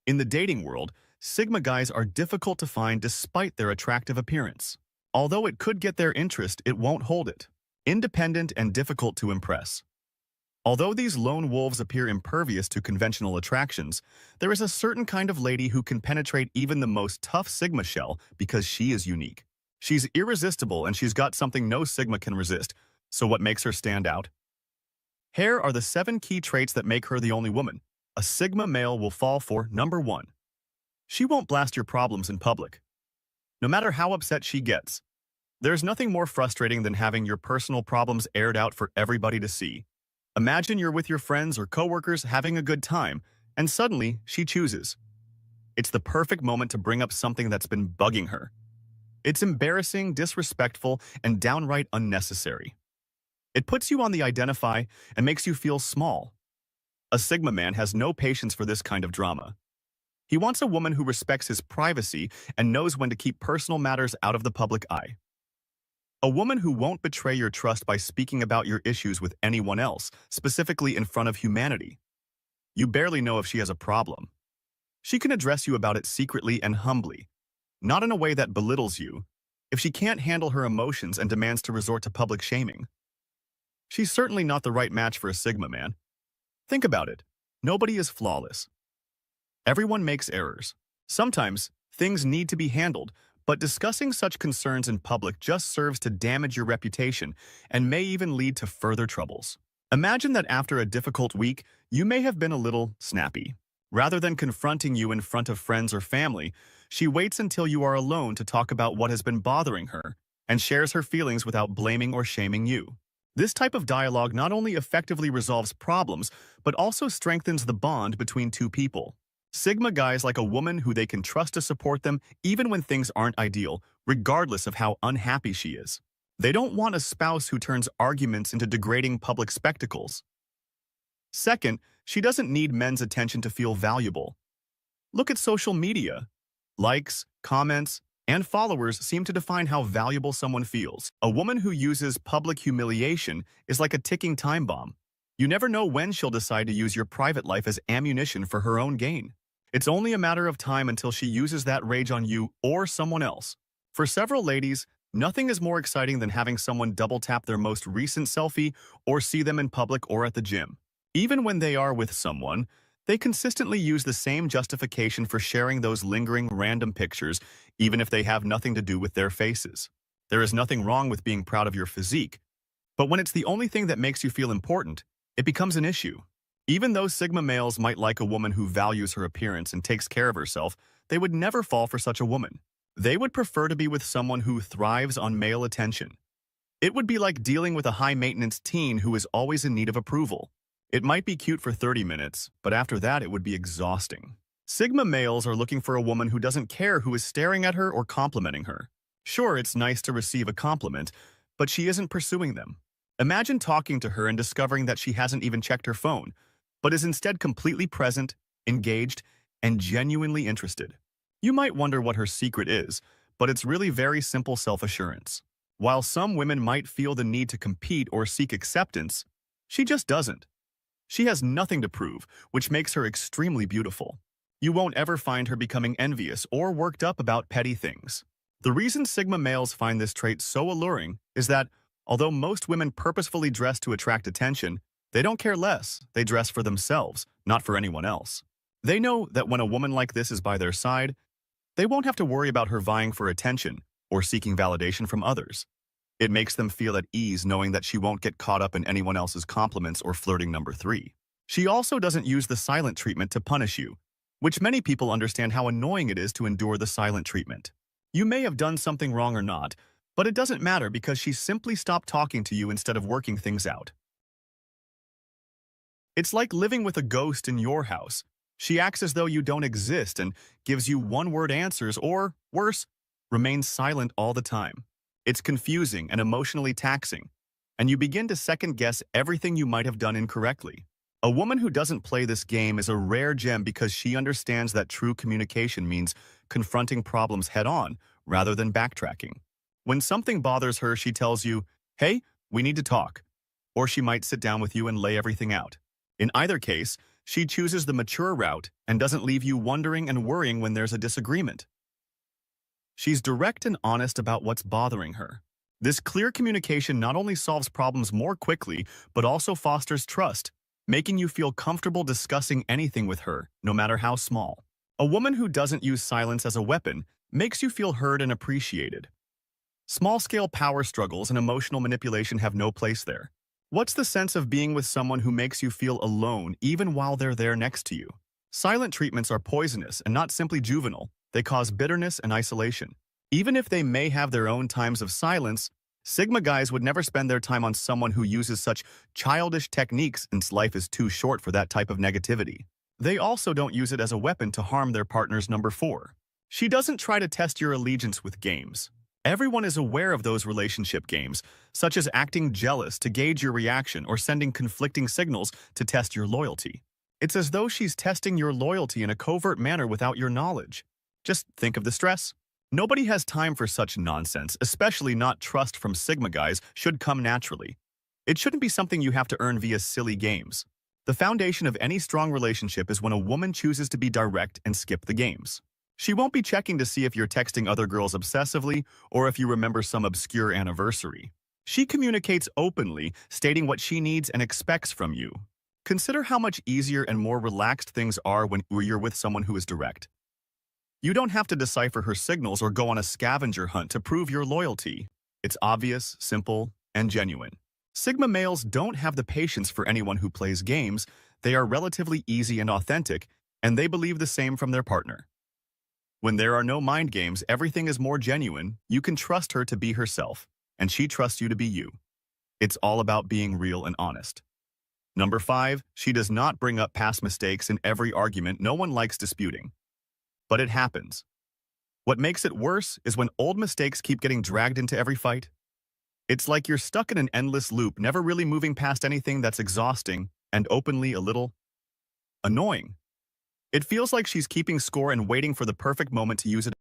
In the dating world, Sigma guys are difficult to find despite their attractive appearance. Although it could get their interest, it won't hold it. Independent and difficult to impress. Although these lone wolves appear impervious to conventional attractions, there is a certain kind of lady who can penetrate even the most tough Sigma shell because she is unique. She's irresistible and she's got something no Sigma can resist. So what makes her stand out? Here are the 7 key traits that make her the only woman a Sigma male will fall for. Number 1. She won't blast your problems in public. No matter how upset she gets, there's nothing more frustrating than having your personal problems aired out for everybody to see. Imagine you're with your friends or coworkers having a good time, and suddenly she chooses. It's the perfect moment to bring up something that's been bugging her. It's embarrassing, disrespectful, and downright unnecessary. It puts you on the identify and makes you feel small. A Sigma man has no patience for this kind of drama. He wants a woman who respects his privacy and knows when to keep personal matters out of the public eye. A woman who won't betray your trust by speaking about your issues with anyone else, specifically in front of humanity. You barely know if she has a problem. She can address you about it secretly and humbly, not in a way that belittles you. If she can't handle her emotions and demands to resort to public shaming, she's certainly not the right match for a Sigma man. Think about it. Nobody is flawless. Everyone makes errors. Sometimes, things need to be handled, but discussing such concerns in public just serves to damage your reputation and may even lead to further troubles. Imagine that after a difficult week, you may have been a little snappy. Rather than confronting you in front of friends or family, she waits until you are alone to talk about what has been bothering her and shares her feelings without blaming or shaming you. This type of dialogue not only effectively resolves problems, but also strengthens the bond between two people. Sigma guys like a woman who they can trust to support them even when things aren't ideal, regardless of how unhappy she is. They don't want a spouse who turns arguments into degrading public spectacles. Second, she doesn't need men's attention to feel valuable. Look at social media. Likes, comments, and followers seem to define how valuable someone feels. A woman who uses public humiliation is like a ticking time bomb. You never know when she'll decide to use your private life as ammunition for her own gain. It's only a matter of time until she uses that rage on you or someone else. For several ladies, nothing is more exciting than having someone double-tap their most recent selfie or see them in public or at the gym. Even when they are with someone, they consistently use the same justification for sharing those lingering random pictures, even if they have nothing to do with their faces. There is nothing wrong with being proud of your physique, but when it's the only thing that makes you feel important, it becomes an issue. Even though Sigma males might like a woman who values her appearance and takes care of herself, they would never fall for such a woman. They would prefer to be with someone who thrives on male attention. It would be like dealing with a high-maintenance teen who is always in need of approval. It might be cute for 30 minutes, but after that it would be exhausting. Sigma males are looking for a woman who doesn't care who is staring at her or complimenting her. Sure, it's nice to receive a compliment, but she isn't pursuing them. Imagine talking to her and discovering that she hasn't even checked her phone, but is instead completely present, engaged, and genuinely interested. You might wonder what her secret is, but it's really very simple self-assurance. While some women might feel the need to compete or seek acceptance, she just doesn't. She has nothing to prove, which makes her extremely beautiful. You won't ever find her becoming envious or worked up about petty things. The reason Sigma males find this trait so alluring is that, although most women purposefully dress to attract attention, they don't care less. They dress for themselves, not for anyone else. They know that when a woman like this is by their side, they won't have to worry about her vying for attention or seeking validation from others. It makes them feel at ease knowing that she won't get caught up in anyone else's compliments or flirting number 3. She also doesn't use the silent treatment to punish you, which many people understand how annoying it is to endure the silent treatment. You may have done something wrong or not, but it doesn't matter because she simply stopped talking to you instead of working things out. It's like living with a ghost in your house. She acts as though you don't exist and gives you one-word answers or, worse, remains silent all the time. It's confusing and emotionally taxing, and you begin to second-guess everything you might have done incorrectly. A woman who doesn't play this game is a rare gem because she understands that true communication means confronting problems head-on rather than backtracking. When something bothers her, she tells you, "Hey, we need to talk," or she might sit down with you and lay everything out. In either case, She chooses the mature route and doesn't leave you wondering and worrying when there's a disagreement. She's direct and honest about what's bothering her. This clear communication not only solves problems more quickly, but also fosters trust, making you feel comfortable discussing anything with her, no matter how small. A woman who doesn't use silence as a weapon makes you feel heard and appreciated. Small-scale power struggles and emotional manipulation have no place there. What's the sense of being with someone who makes you feel alone even while they're there next to you? Silent treatments are poisonous and not simply juvenile. They cause bitterness and isolation. Even if they may have their own times of silence, Sigma guys would never spend their time on someone who uses such childish techniques since life is too short for that type of negativity. They also don't use it as a weapon to harm their partner's number 4. She doesn't try to test your allegiance with games. Everyone is aware of those relationship games, such as acting jealous to gauge your reaction or sending conflicting signals to test your loyalty. It's as though she's testing your loyalty in a covert manner without your knowledge. Just think of the stress. Nobody has time for such nonsense, especially not trust from Sigma guys should come naturally. It shouldn't be something you have to earn via silly games. The foundation of any strong relationship is when a woman chooses to be direct and skip the games. She won't be checking to see if you're texting other girls obsessively or if you remember some obscure anniversary. She communicates openly, stating what she needs and expects from you. Consider how much easier and more relaxed things are when you're with someone who is direct. You don't have to decipher her signals or go on a scavenger hunt to prove your loyalty. It's obvious, simple, and genuine. Sigma males don't have the patience for anyone who plays games. They are relatively easy and authentic, and they believe the same from their partner. When there are no mind games, everything is more genuine. You can trust her to be herself, and she trusts you to be you. It's all about being real and honest. Number 5, she does not bring up past mistakes in every argument. No one likes disputing. But it happens. What makes it worse is when old mistakes keep getting dragged into every fight. It's like you're stuck in an endless loop, never really moving past anything that's exhausting and openly a little annoying. It feels like she's keeping score and waiting for the perfect moment to use it.